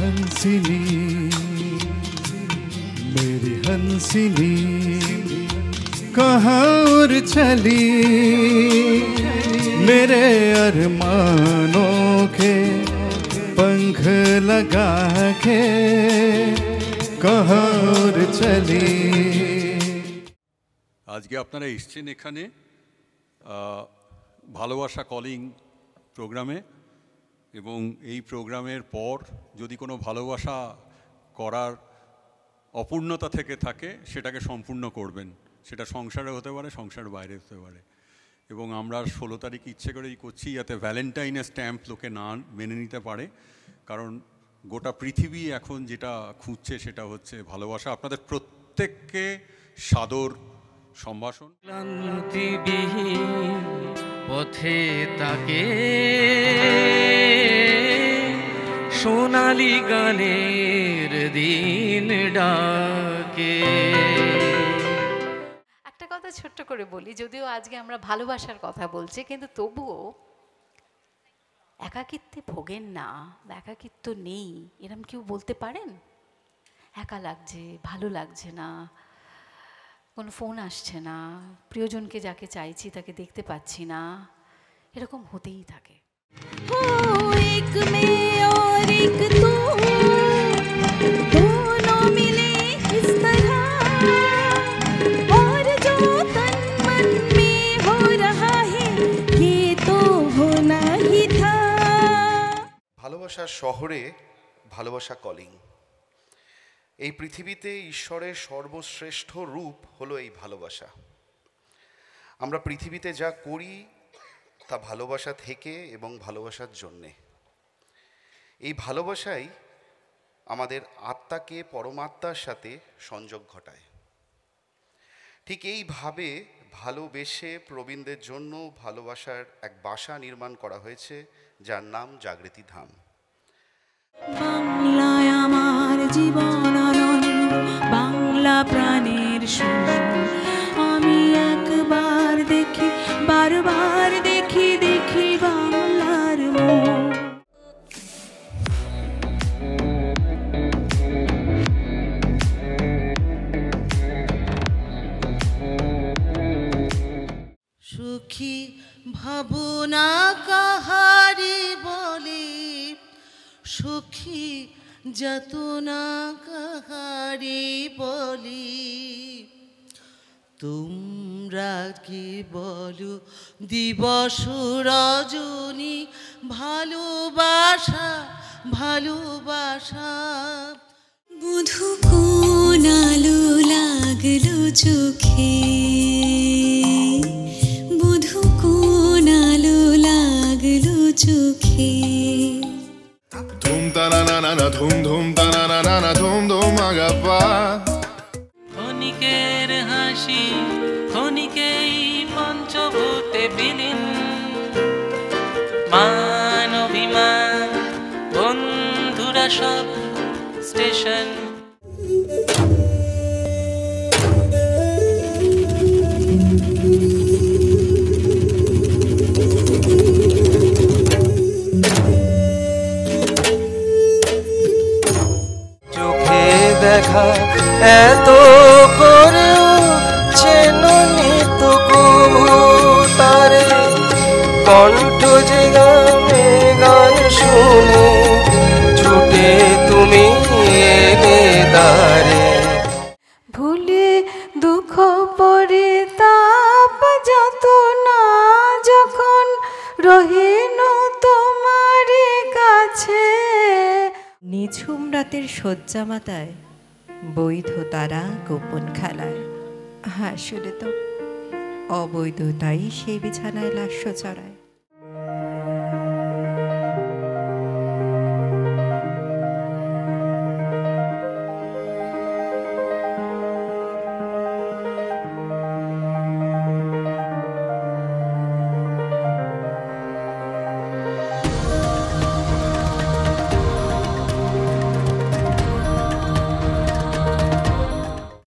हंसिनी मेरी हंसिनी कहाँ उड़ चली मेरे अरमानों के पंख लगा के कहाँ उड़ चली। আজকে আপনারা এসেছেন এখানে ভালোবাসা কলিং প্রোগ্রামে এবং এই প্রোগ্রামের পর যদি কোনো ভালোবাসা করার অপূর্ণতা থেকে থাকে সেটাকে সম্পূর্ণ করবেন। সেটা সংসারে হতে পারে, সংসারের বাইরে হতে পারে। এবং আমরা 16 তারিখ ইচ্ছে করেই করছি যাতে ভ্যালেন্টাইনের স্ট্যাম্প লোকে না মেনে নিতে পারে, কারণ গোটা পৃথিবী এখন যেটা খুঁজছে সেটা হচ্ছে ভালোবাসা। আপনাদের প্রত্যেককে সাদর সম্ভাষণ। ক্লান্তিবিহীন পথে তাকে সোনালি গানের দিন ডাকে। একটা কথা ছোট্ট করে বলি, যদিও আজকে আমরা ভালোবাসার কথা বলছি, কিন্তু তবুও একাকিত্বে ভোগেন না বা একাকিত্ব নেই এরম কেউ বলতে পারেন? একা লাগছে, ভালো লাগছে না, কোনো ফোন আসছে না, প্রিয়জনকে যাকে চাইছি তাকে দেখতে পাচ্ছি না, এরকম হতেই থাকে। ভালোবাসার শহরে ভালোবাসা কলিং। এই পৃথিবীতে ঈশ্বরের সর্বশ্রেষ্ঠ রূপ হলো এই ভালোবাসা। আমরা পৃথিবীতে যা করি তা ভালোবাসা থেকে এবং ভালোবাসার জন্যে। এই ভালোবাসাই আমাদের আত্মাকে পরমাত্মার সাথে সংযোগ ঘটায়। ঠিক এইভাবে ভালোবেসে প্রবীণদের জন্য ভালোবাসার এক বাসা নির্মাণ করা হয়েছে, যার নাম জাগৃতি ধাম। বাংলায় আমার জীবন আনন্দ, বাংলা প্রাণের সুর। আমি একবার দেখি, বারবার দেখি, দেখি বাংলার মুখ। সুখী ভাবনা কাহারি বলি, সুখী যাতনা কাহারি বলি। তোমরা কি বলো দিবস রজনী, ভালোবাসা ভালোবাসা। বধূ কোন আলো লাগলো চোখে, বধূ কোন আলো লাগলো চোখে। ধুম তানা না না ধুম ধুম তানা না না ধুম ধুম আগাপা। ক্ষণিকের হাসি ক্ষণিকেই পঞ্চভূতে বিলীন, মান অভিমান বন্ধুরা সব স্টেশন। চোখে দেখা এত করেও চেননি তো তারে কণ্ঠ যে গানে গান শুনে ছুটে তুমি এলে দ্বারে। ভুলে দুঃখ পরিতাপ যত না যখন রহিন তোমার কাছে। নিঝুম রাতের শয্যামাতায় বৈধ তারা গোপন খেলায়, আসলে তো অবৈধতাই সেই বিছানায় লাস্য চড়ায়।